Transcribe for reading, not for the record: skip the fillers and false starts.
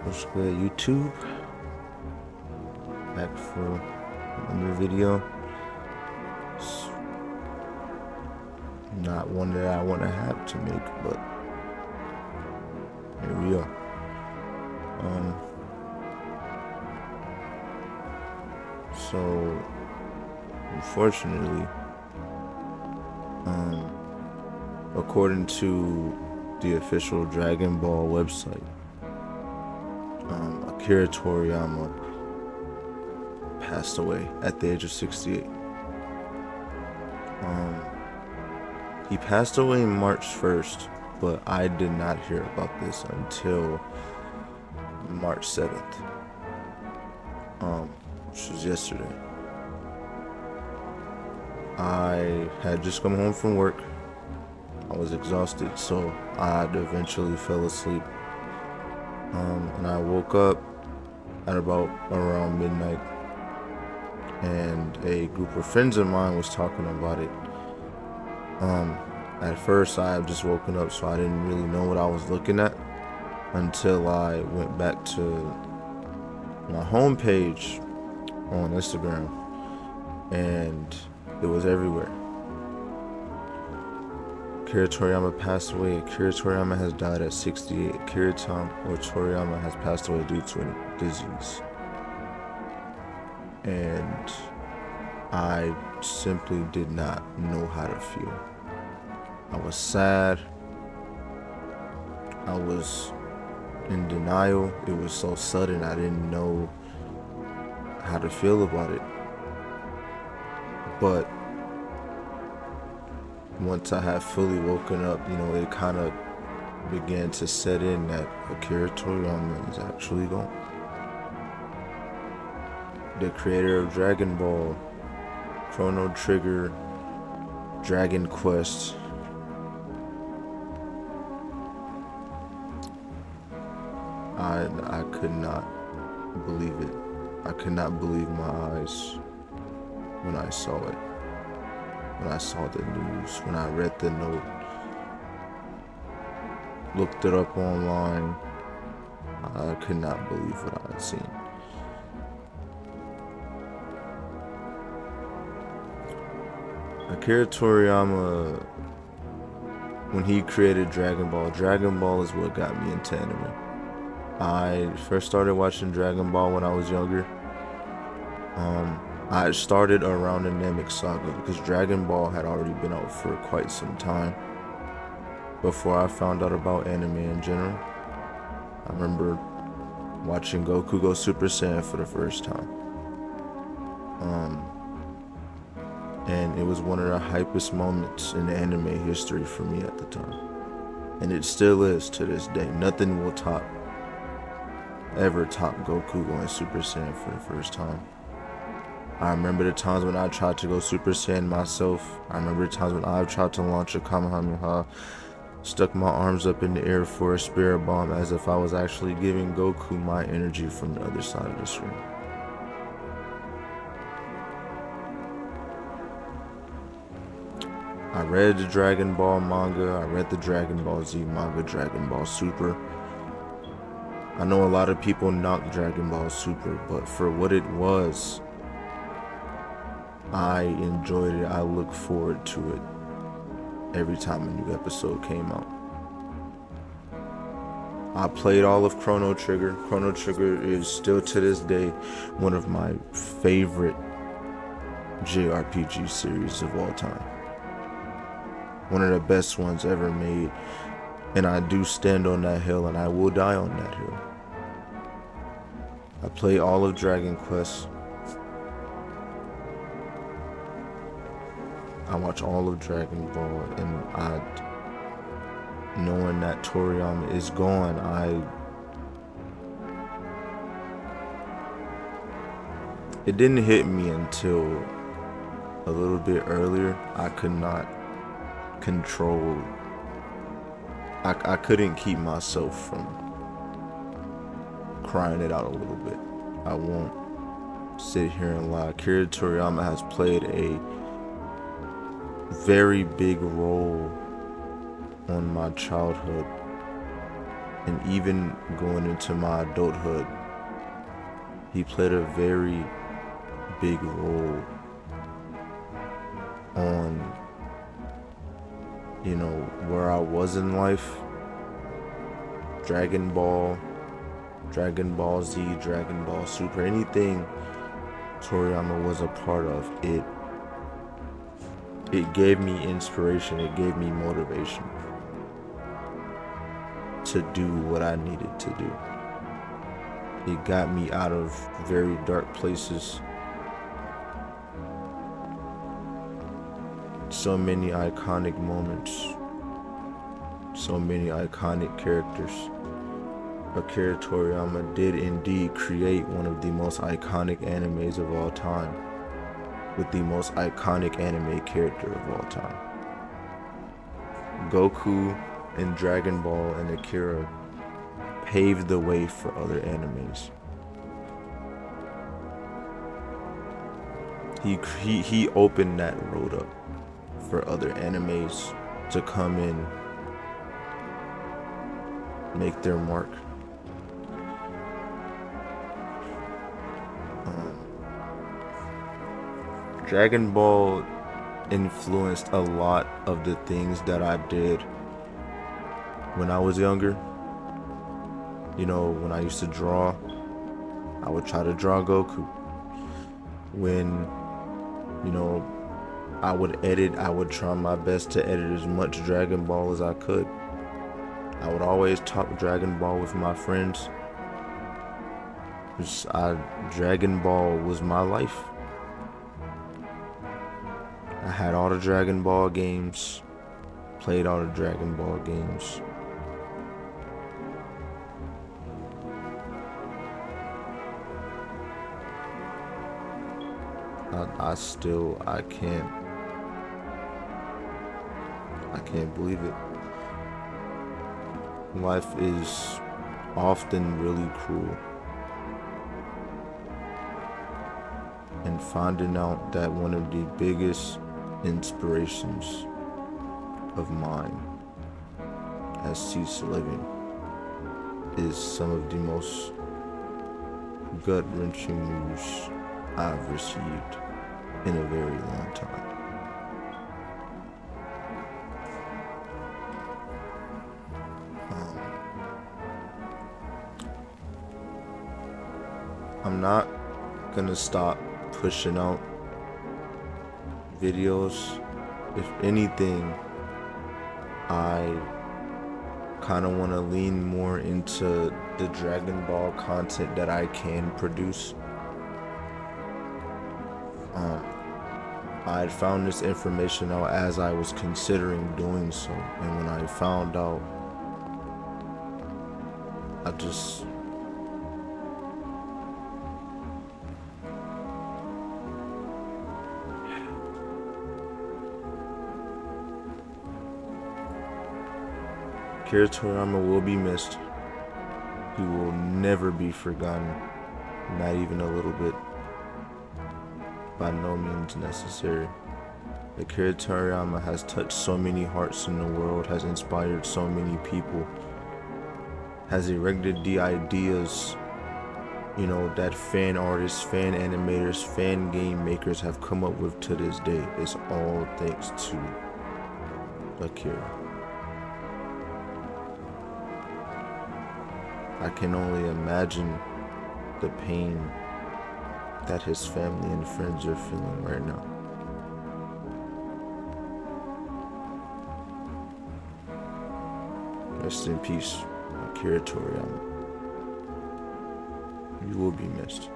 What's good, YouTube? Back for another video. It's not one that I want to have to make, but here we are. So unfortunately, according to the official Dragon Ball website, Akira Toriyama passed away at the age of 68. He passed away March 1st, but I did not hear about this until March 7th, which was yesterday. I had just come home from work. I was exhausted, so I eventually fell asleep. And I woke up at about around midnight, and a group of friends of mine was talking about it. At first I had just woken up, so I didn't really know what I was looking at until I went back to my homepage on Instagram, and it was everywhere. Akira Toriyama passed away. Akira Toriyama has died at 68. Akira Toriyama has passed away due to a disease. And I simply did not know how to feel. I was sad. I was in denial. It was so sudden, I didn't know how to feel about it. But once I had fully woken up, it kind of began to set in that Akira Toriyama is actually gone. The creator of Dragon Ball, Chrono Trigger, Dragon Quest. I could not believe it. I could not believe my eyes when I saw it. When I saw the news, when I read the note, looked it up online, I could not believe what I had seen. Akira Toriyama, when he created Dragon Ball is what got me into anime. I first started watching Dragon Ball when I was younger. I started around the Namek Saga because Dragon Ball had already been out for quite some time before I found out about anime in general. I remember watching Goku go Super Saiyan for the first time. And it was one of the hypest moments in anime history for me at the time. And it still is to this day. Nothing will ever top Goku going Super Saiyan for the first time. I remember the times when I tried to go Super Saiyan myself. I remember the times when I tried to launch a Kamehameha, stuck my arms up in the air for a spirit bomb as if I was actually giving Goku my energy from the other side of the screen. I read the Dragon Ball manga, I read the Dragon Ball Z manga, Dragon Ball Super. I know a lot of people knock Dragon Ball Super, but for what it was, I enjoyed it. I look forward to it every time a new episode came out. I played all of Chrono Trigger. Chrono Trigger is still to this day one of my favorite JRPG series of all time. One of the best ones ever made. And I do stand on that hill, and I will die on that hill. I play all of Dragon Quest. I watch all of Dragon Ball, and knowing that Toriyama is gone, it didn't hit me until a little bit earlier. I could not control. I couldn't keep myself from crying it out a little bit. I won't sit here and lie. Akira Toriyama has played a very big role on my childhood. And even going into my adulthood, he played a very big role on, where I was in life. Dragon Ball, Dragon Ball Z, Dragon Ball Super, anything Toriyama was a part of, it gave me inspiration, it gave me motivation to do what I needed to do. It got me out of very dark places. So many iconic moments, so many iconic characters. Akira Toriyama did indeed create one of the most iconic animes of all time, with the most iconic anime character of all time. Goku and Dragon Ball and Akira paved the way for other animes. He opened that road up for other animes to come in, make their mark. Dragon Ball influenced a lot of the things that I did when I was younger. When I used to draw, I would try to draw Goku. When, I would edit, I would try my best to edit as much Dragon Ball as I could. I would always talk Dragon Ball with my friends. Dragon Ball was my life. I had all the Dragon Ball games, played all the Dragon Ball games. I can't believe it. Life is often really cruel. And finding out that one of the biggest inspirations of mine has ceased living is some of the most gut-wrenching news I've received in a very long time. I'm not gonna stop pushing out videos. If anything, I kind of want to lean more into the Dragon Ball content that I can produce. I had found this information out as I was considering doing so, and when I found out, I just Akira Toriyama will be missed. He will never be forgotten, not even a little bit. By no means necessary. Akira Toriyama has touched so many hearts in the world, has inspired so many people, has erected the ideas, that fan artists, fan animators, fan game makers have come up with to this day. It's all thanks to Akira. I can only imagine the pain that his family and friends are feeling right now. Rest in peace, Akira Toriyama. You will be missed.